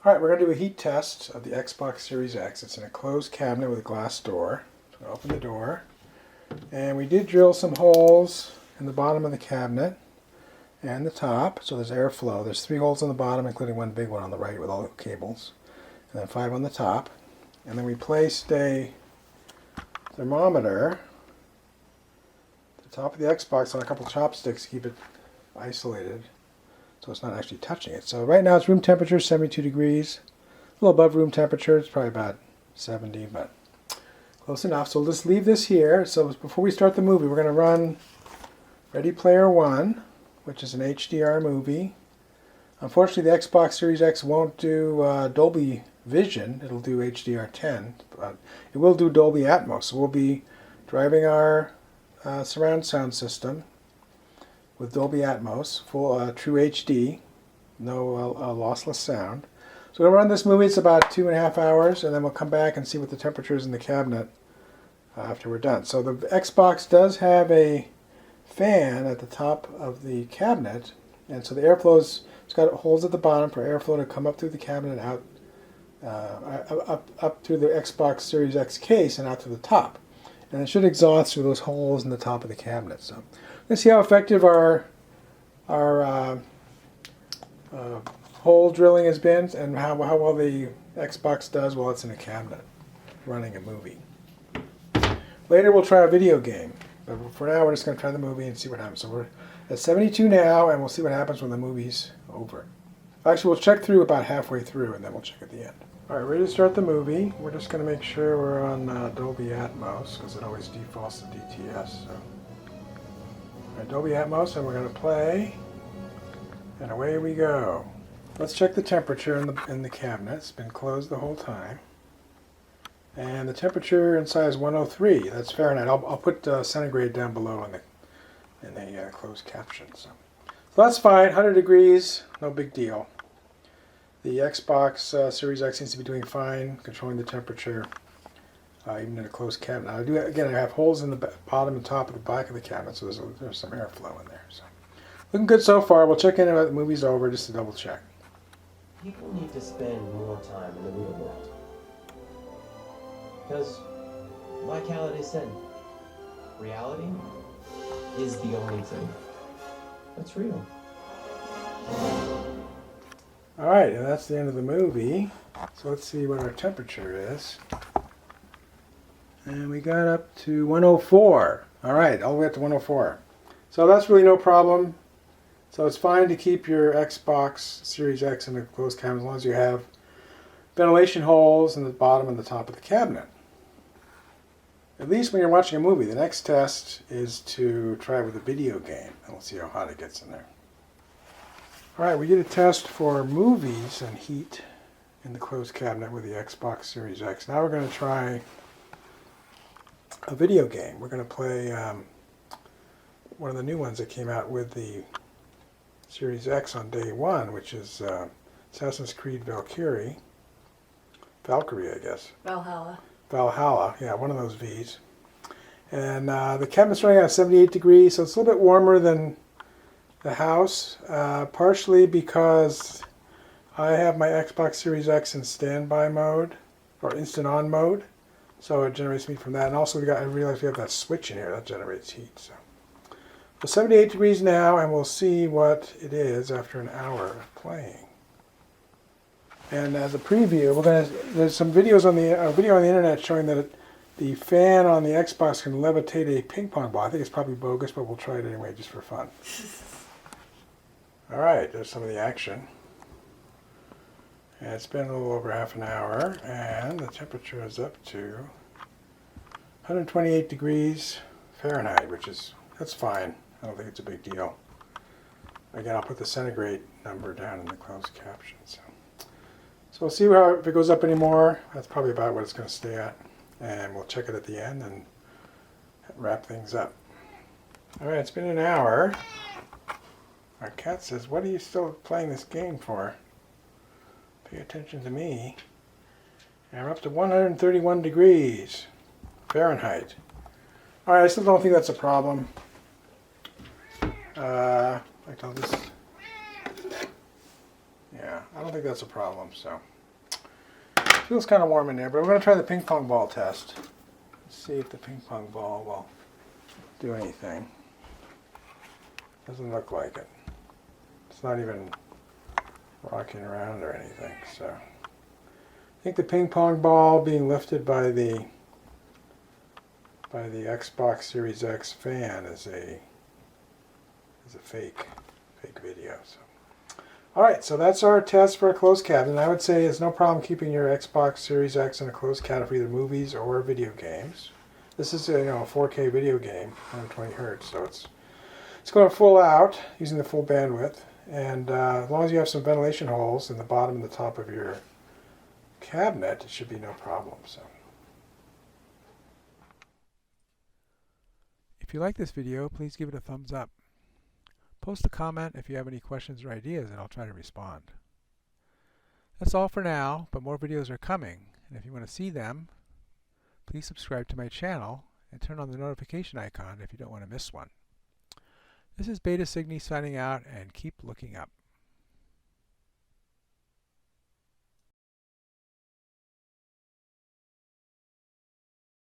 Alright, we're going to do a heat test of the Xbox Series X. It's in a closed cabinet with a glass door. So I'll open the door. And we did drill some holes in the bottom of the cabinet and the top, so there's airflow. There's 3 holes on the bottom, including one big one on the right with all the cables, and then 5 on the top. And then we placed a thermometer at the top of the Xbox on a couple chopsticks to keep it isolated, so it's not actually touching it. So right now it's room temperature, 72 degrees. A little above room temperature, it's probably about 70, but close enough. So we'll just leave this here. So before we start the movie, we're going to run Ready Player One, which is an HDR movie. Unfortunately, the Xbox Series X won't do Dolby Vision. It'll do HDR10, but it will do Dolby Atmos. So we'll be driving our surround sound system with Dolby Atmos, full true HD, no lossless sound. So we'll run this movie. It's about 2.5 hours, and then we'll come back and see what the temperature is in the cabinet after we're done. So the Xbox does have a fan at the top of the cabinet, and so the airflow's, it's got holes at the bottom for airflow to come up through the cabinet and out up through the Xbox Series X case and out to the top, and it should exhaust through those holes in the top of the cabinet. So let's see how effective our hole drilling has been, and how well the Xbox does while it's in a cabinet running a movie. Later we'll try a video game. But for now, we're just going to try the movie and see what happens. So we're at 72 now, and we'll see what happens when the movie's over. Actually, we'll check through about halfway through, and then we'll check at the end. All right, ready to start the movie. We're just going to make sure we're on Dolby Atmos, because it always defaults to DTS. So, all right, Dolby Atmos, and we're going to play, and away we go. Let's check the temperature in the cabinet. It's been closed the whole time. And the temperature inside is 103. That's Fahrenheit. I'll put centigrade down below in the closed caption. So that's fine. 100 degrees, no big deal. The Xbox Series X seems to be doing fine, controlling the temperature, even in a closed cabinet. Now, I have holes in the bottom and top of the back of the cabinet, so there's some airflow in there. So looking good so far. We'll check in when the movie's over just to double check. People need to spend more time in the real world. Because, like Halliday said, reality is the only thing that's real. Alright, and that's the end of the movie. So let's see what our temperature is. And we got up to 104. Alright, all the way up to 104. So that's really no problem. So it's fine to keep your Xbox Series X in a closed cabinet as long as you have ventilation holes in the bottom and the top of the cabinet. At least when you're watching a movie. The next test is to try with a video game, and we'll see how hot it gets in there. Alright, we did a test for movies and heat in the closed cabinet with the Xbox Series X. Now we're going to try a video game. We're going to play one of the new ones that came out with the Series X on day one, which is Assassin's Creed Valkyrie, I guess. Valhalla, yeah, one of those V's. And the cabinet's running at 78 degrees, so it's a little bit warmer than the house, partially because I have my Xbox Series X in standby mode, or instant on mode, so it generates heat from that. And also I realize we have that switch in here that generates heat. So 78 degrees now, and we'll see what it is after an hour of playing. And as a preview, there's some videos on the video on the internet showing that the fan on the Xbox can levitate a ping pong ball. I think it's probably bogus, but we'll try it anyway just for fun. All right, there's some of the action. And it's been a little over half an hour, and the temperature is up to 128 degrees Fahrenheit, that's fine. I don't think it's a big deal. Again, I'll put the centigrade number down in the closed caption. So we'll see if it goes up anymore. That's probably about what it's going to stay at. And we'll check it at the end and wrap things up. Alright, it's been an hour. Our cat says, "What are you still playing this game for? Pay attention to me." And we're up to 131 degrees Fahrenheit. Alright, I still don't think that's a problem. I'll just... Yeah, I don't think that's a problem. So it feels kind of warm in there, but we're going to try the ping pong ball test. Let's see if the ping pong ball will do anything. Doesn't look like it. It's not even rocking around or anything. So I think the ping pong ball being lifted by the Xbox Series X fan is a fake video. So alright, so that's our test for a closed cabinet. I would say it's no problem keeping your Xbox Series X in a closed cabinet for either movies or video games. This is a 4K video game, 120 hertz, so it's going full out using the full bandwidth, and as long as you have some ventilation holes in the bottom and the top of your cabinet, it should be no problem. So if you like this video, please give it a thumbs up. Post a comment if you have any questions or ideas, and I'll try to respond. That's all for now, but more videos are coming, and if you want to see them, please subscribe to my channel and turn on the notification icon if you don't want to miss one. This is STScI signing out, and keep looking up.